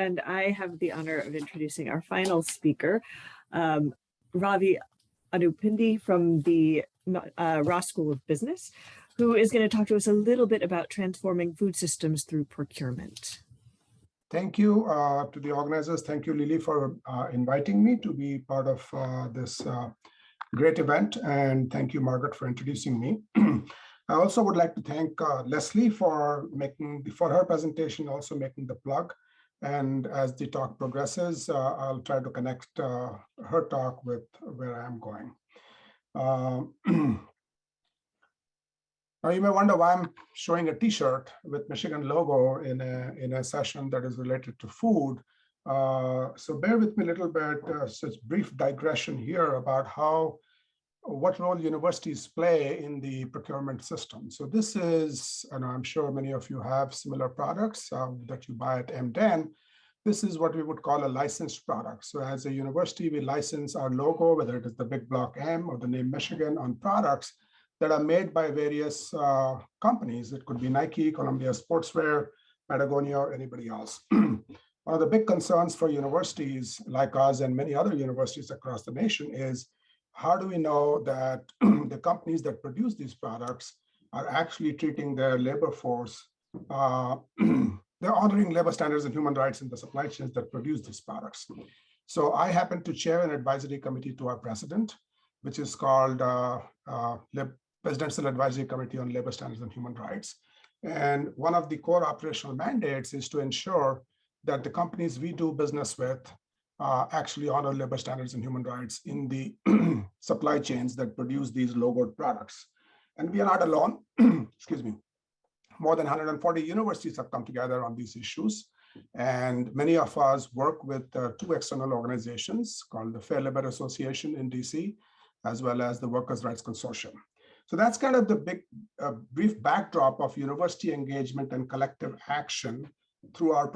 And I have the honor of introducing our final speaker, Ravi Anupindi from the Ross School of Business, who is going to talk to us a little bit about transforming food systems through procurement. Thank you to the organizers. Thank you, Lily, for inviting me to be part of this great event. And thank you, Margaret, for introducing me. I also would like to thank Leslie for her presentation, also making the plug. And as the talk progresses, I'll try to connect her talk with where I'm going. Now, you may wonder why I'm showing a T-shirt with Michigan logo in a session that is related to food. So bear with me a little bit, such brief digression here about what role universities play in the procurement system. So this is, and I'm sure many of you have similar products that you buy at MDen. This is what we would call a licensed product. So as a university, we license our logo, whether it is the big block M or the name Michigan, on products that are made by various companies. It could be Nike, Columbia Sportswear, Patagonia, or anybody else. One of the big concerns for universities like us and many other universities across the nation is, how do we know that the companies that produce these products are actually treating their labor force, they're honoring labor standards and human rights in the supply chains that produce these products. So I happen to chair an advisory committee to our president, which is called Presidential Advisory Committee on Labor Standards and Human Rights. And one of the core operational mandates is to ensure that the companies we do business with actually honor labor standards and human rights in the supply chains that produce these logoed products. And we are not alone, excuse me. More than 140 universities have come together on these issues. And many of us work with two external organizations called the Fair Labor Association in DC, as well as the Workers' Rights Consortium. So that's kind of the big, brief backdrop of university engagement and collective action through our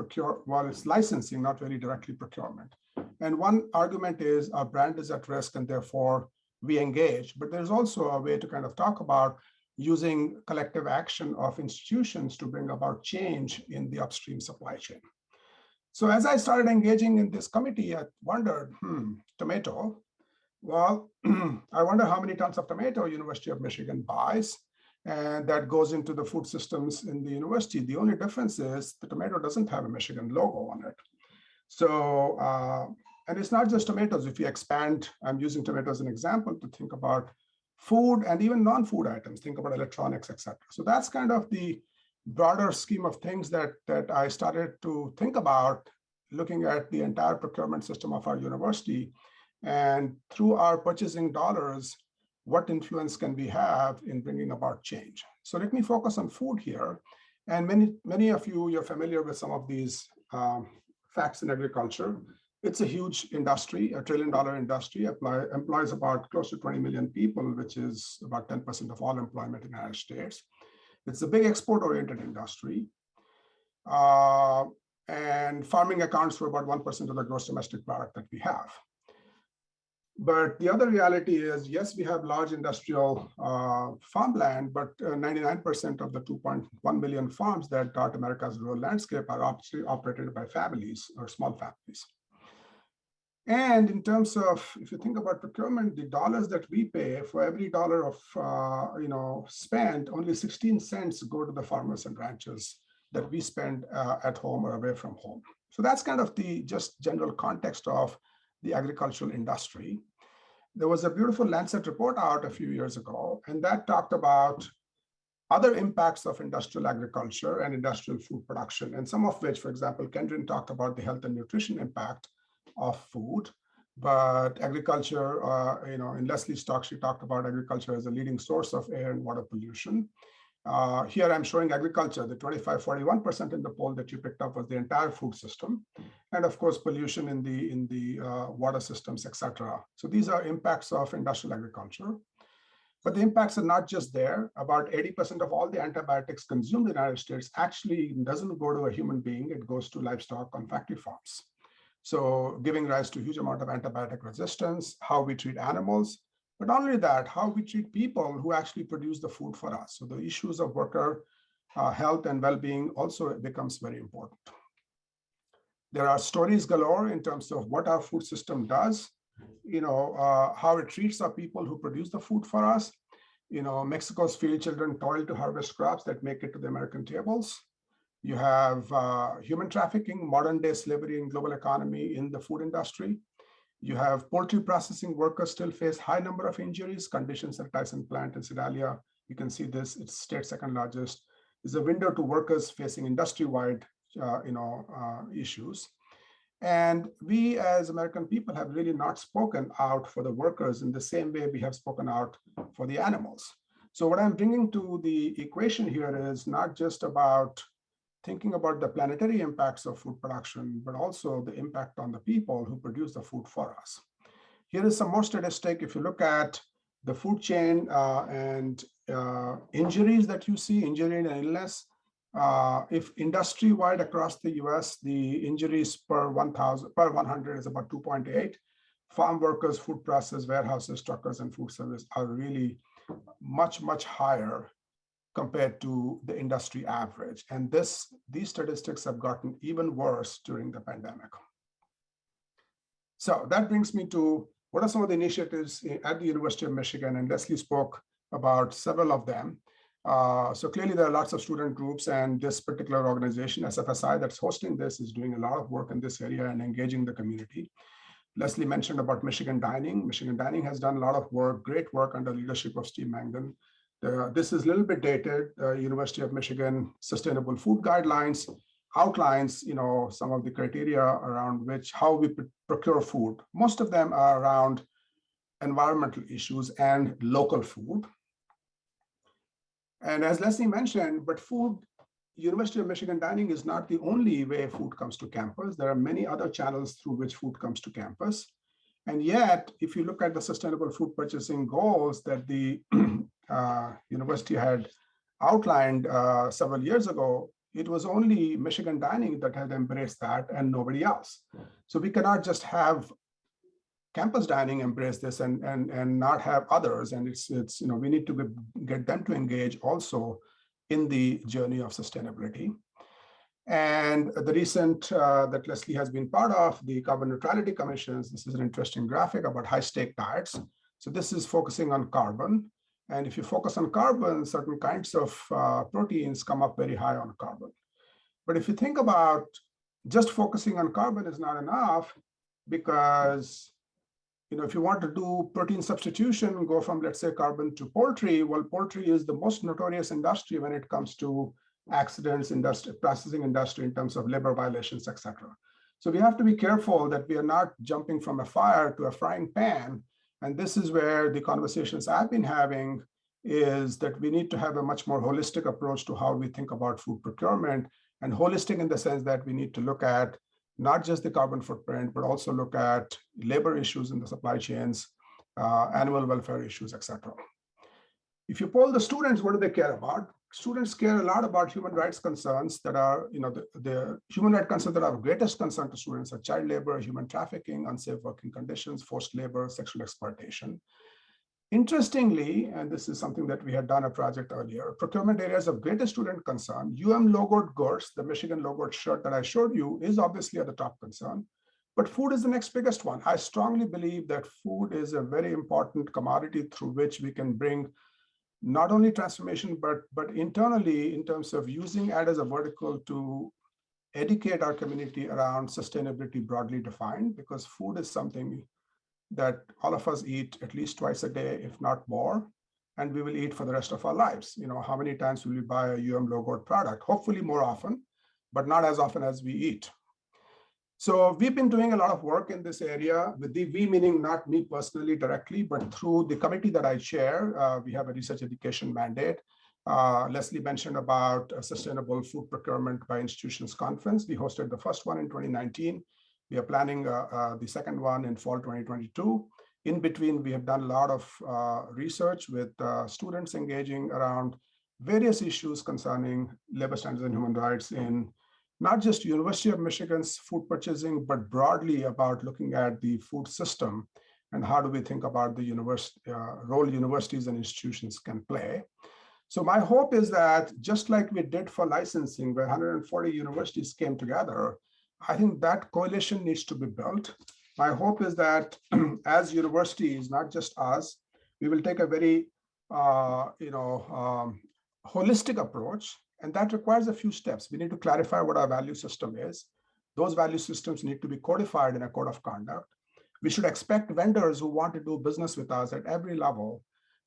it's licensing, not very directly procurement. And one argument is our brand is at risk and therefore we engage, but there's also a way to kind of talk about using collective action of institutions to bring about change in the upstream supply chain. So as I started engaging in this committee, I wondered, tomato. Well, I wonder how many tons of tomato University of Michigan buys, and that goes into the food systems in the university. The only difference is the tomato doesn't have a Michigan logo on it. So, and it's not just tomatoes. If you expand, I'm using tomatoes as an example to think about food and even non-food items, think about electronics, et cetera. So that's kind of the broader scheme of things that I started to think about, looking at the entire procurement system of our university. And through our purchasing dollars, what influence can we have in bringing about change? So let me focus on food here. And many of you're familiar with some of these facts in agriculture. It's a huge industry, $1 trillion industry, employs about close to 20 million people, which is about 10% of all employment in the United States. It's a big export-oriented industry. And farming accounts for about 1% of the gross domestic product that we have. But the other reality is, yes, we have large industrial farmland, but 99% of the 2.1 million farms that dot America's rural landscape are actually operated by families or small families. And in terms of, if you think about procurement, the dollars that we pay, for every dollar of spent, only 16 cents go to the farmers and ranchers that we spend at home or away from home. So that's kind of the just general context of the agricultural industry. There was a beautiful Lancet report out a few years ago, and that talked about other impacts of industrial agriculture and industrial food production, and some of which, for example, Kendrin talked about the health and nutrition impact of food, but agriculture, in Leslie's talk, she talked about agriculture as a leading source of air and water pollution. Here I'm showing agriculture, the 41% in the poll that you picked up was the entire food system. And of course, pollution in the water systems, et cetera. So these are impacts of industrial agriculture. But the impacts are not just there. About 80% of all the antibiotics consumed in the United States actually doesn't go to a human being, it goes to livestock on factory farms. So giving rise to a huge amount of antibiotic resistance, how we treat animals, but not only that, how we treat people who actually produce the food for us. So the issues of worker health and well-being also becomes very important. There are stories galore in terms of what our food system does, how it treats our people who produce the food for us. Mexico's field children toil to harvest crops that make it to the American tables. You have human trafficking, modern day slavery in global economy in the food industry. You have poultry processing workers still face high number of injuries. Conditions at Tyson plant in Sedalia, you can see this, it's state second largest, is a window to workers facing industry-wide issues. And we as American people have really not spoken out for the workers in the same way we have spoken out for the animals. So what I'm bringing to the equation here is not just about thinking about the planetary impacts of food production, but also the impact on the people who produce the food for us. Here is some more statistic. If you look at the food chain and injuries that you see, injury and illness, if industry-wide across the US, the injuries per 100 is about 2.8. Farm workers, food processors, warehouses, truckers, and food service are really much, much higher compared to the industry average. And these statistics have gotten even worse during the pandemic. So that brings me to what are some of the initiatives at the University of Michigan, and Leslie spoke about several of them. So clearly there are lots of student groups, and this particular organization, SFSI, that's hosting this is doing a lot of work in this area and engaging the community. Leslie mentioned about Michigan Dining. Michigan Dining has done a lot of work, great work under leadership of Steve Mangan. This is a little bit dated. University of Michigan Sustainable Food Guidelines outlines, some of the criteria around how we procure food. Most of them are around environmental issues and local food. And as Leslie mentioned, but University of Michigan Dining is not the only way food comes to campus. There are many other channels through which food comes to campus. And yet, if you look at the sustainable food purchasing goals that the university had outlined several years ago, it was only Michigan Dining that had embraced that and nobody else. So we cannot just have campus dining embrace this and not have others. And it's we need to get them to engage also in the journey of sustainability. And the recent that Leslie has been part of, the Carbon Neutrality Commissions, this is an interesting graphic about high-stake diets. So this is focusing on carbon. And if you focus on carbon, certain kinds of proteins come up very high on carbon. But if you think about just focusing on carbon is not enough, because if you want to do protein substitution, go from, let's say, carbon to poultry, well, poultry is the most notorious industry when it comes to accidents, processing industry in terms of labor violations, etc. So we have to be careful that we are not jumping from a fire to a frying pan. And this is where the conversations I've been having is that we need to have a much more holistic approach to how we think about food procurement, and holistic in the sense that we need to look at not just the carbon footprint, but also look at labor issues in the supply chains, animal welfare issues, etc. If you poll the students, what do they care about? Students care a lot about human rights concerns that are, the human rights concerns that are of greatest concern to students are child labor, human trafficking, unsafe working conditions, forced labor, sexual exploitation. Interestingly, and this is something that we had done a project earlier, procurement areas of greatest student concern, logoed goods, the Michigan logoed shirt that I showed you is obviously at the top concern, but food is the next biggest one. I strongly believe that food is a very important commodity through which we can bring not only transformation, but internally in terms of using it as a vertical to educate our community around sustainability broadly defined, because food is something that all of us eat at least twice a day, if not more, and we will eat for the rest of our lives. How many times will we buy a logoed product? Hopefully more often, but not as often as we eat. So we've been doing a lot of work in this area, with the we meaning not me personally directly, but through the committee that I chair. We have a research education mandate. Leslie mentioned about a sustainable food procurement by institutions conference. We hosted the first one in 2019. We are planning the second one in fall 2022. In between, we have done a lot of research with students engaging around various issues concerning labor standards and human rights in not just University of Michigan's food purchasing, but broadly about looking at the food system and how do we think about the role universities and institutions can play. So my hope is that just like we did for licensing, where 140 universities came together, I think that coalition needs to be built. My hope is that as universities, not just us, we will take a very holistic approach, and that requires a few steps. We need to clarify what our value system is. Those value systems need to be codified in a code of conduct. We should expect vendors who want to do business with us at every level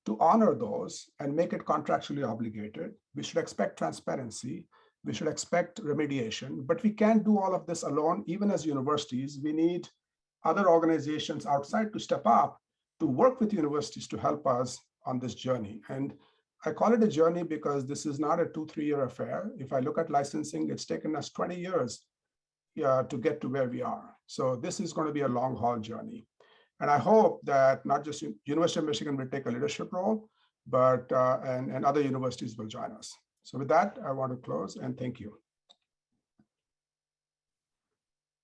to honor those and make it contractually obligated. We should expect transparency. We should expect remediation, but we can't do all of this alone. Even as universities, we need other organizations outside to step up to work with universities to help us on this journey. And I call it a journey because this is not a 2-3 year affair. If I look at licensing, it's taken us 20 years to get to where we are. So this is going to be a long haul journey. And I hope that not just University of Michigan will take a leadership role, but and other universities will join us. So with that, I want to close and thank you.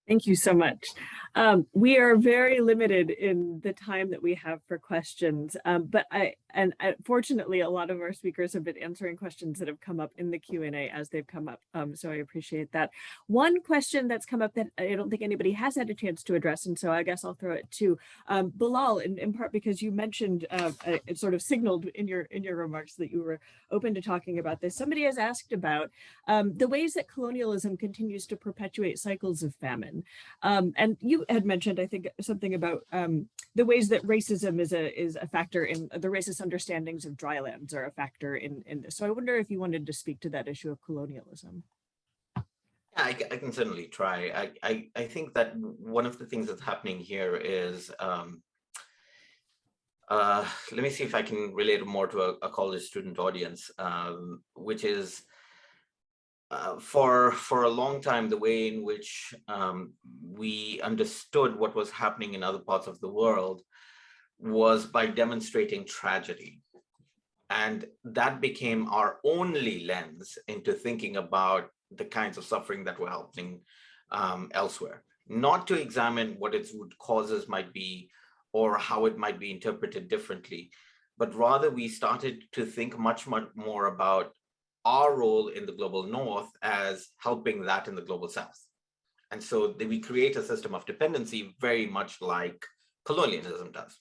Thank you so much. We are very limited in the time that we have for questions, but fortunately, a lot of our speakers have been answering questions that have come up in the Q&A as they've come up, so I appreciate that. One question that's come up that I don't think anybody has had a chance to address, and so I guess I'll throw it to Bilal, in part because you mentioned, it sort of signaled in your remarks that you were open to talking about this. Somebody has asked about the ways that colonialism continues to perpetuate cycles of famine. And you had mentioned, I think, something about the ways that racism is a factor in the racist understandings of dry lands are a factor in this. So I wonder if you wanted to speak to that issue of colonialism. Yeah, I can certainly try. I think that one of the things that's happening here is, let me see if I can relate more to a college student audience, which is, for a long time, the way in which we understood what was happening in other parts of the world was by demonstrating tragedy. And that became our only lens into thinking about the kinds of suffering that were happening elsewhere, not to examine what its root causes might be or how it might be interpreted differently, but rather we started to think much more about our role in the global north as helping that in the global south. And so we create a system of dependency very much like colonialism does.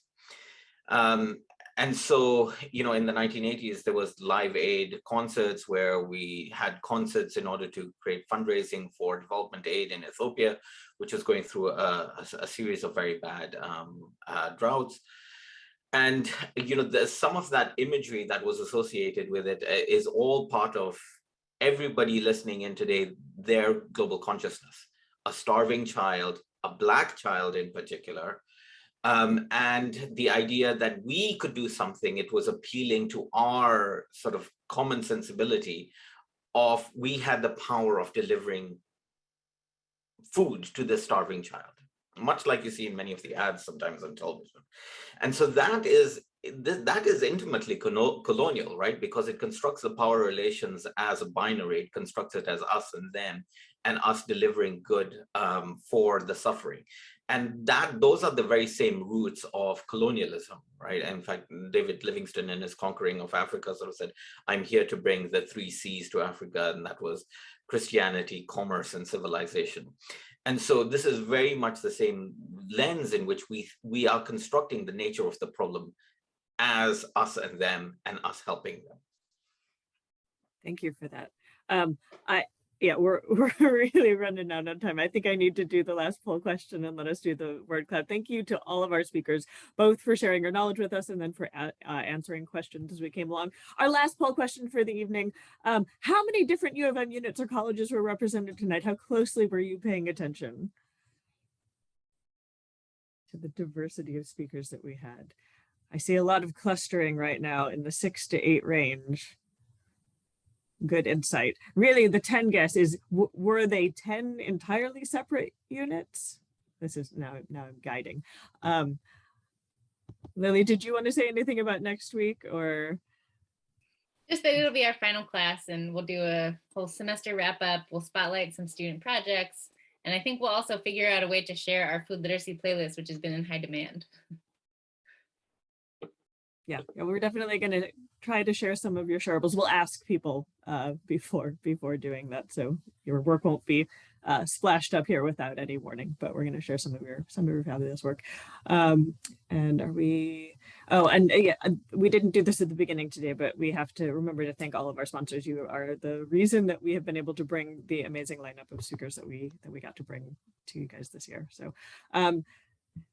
And so, in the 1980s, there was Live Aid concerts where we had concerts in order to create fundraising for development aid in Ethiopia, which was going through a series of very bad droughts. And some of that imagery that was associated with it is all part of everybody listening in today, their global consciousness. A starving child, a Black child in particular, and the idea that we could do something. It was appealing to our sort of common sensibility of we had the power of delivering food to this starving child, much like you see in many of the ads sometimes on television. And so that is intimately colonial, right? Because it constructs the power relations as a binary. It constructs it as us and them, and us delivering good for the suffering. And those are the very same roots of colonialism, right? In fact, David Livingstone in his Conquering of Africa sort of said, I'm here to bring the 3 C's to Africa, and that was Christianity, commerce, and civilization. And so this is very much the same lens in which we are constructing the nature of the problem as us and them, and us helping them. Thank you for that. We're really running out of time. I think I need to do the last poll question and let us do the word cloud. Thank you to all of our speakers, both for sharing your knowledge with us and then for answering questions as we came along. Our last poll question for the evening, how many different U of M units or colleges were represented tonight? How closely were you paying attention to the diversity of speakers that we had? I see a lot of clustering right now in the 6 to 8 range. Good insight. Really, the 10 guess is, were they 10 entirely separate units? This is now I'm guiding. Lily, did you want to say anything about next week, or? Just that it'll be our final class and we'll do a whole semester wrap up. We'll spotlight some student projects. And I think we'll also figure out a way to share our food literacy playlist, which has been in high demand. Yeah, we're definitely going to try to share some of your shareables. We'll ask people before doing that, so your work won't be splashed up here without any warning, but we're going to share some of your fabulous work. And are we? Oh, and yeah, we didn't do this at the beginning today, but we have to remember to thank all of our sponsors. You are the reason that we have been able to bring the amazing lineup of speakers that we got to bring to you guys this year. So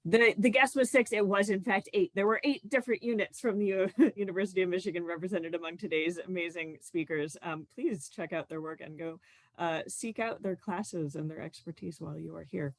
the guess was 6. It was in fact 8. There were 8 different units from the University of Michigan represented among today's amazing speakers. Please check out their work and go seek out their classes and their expertise while you are here.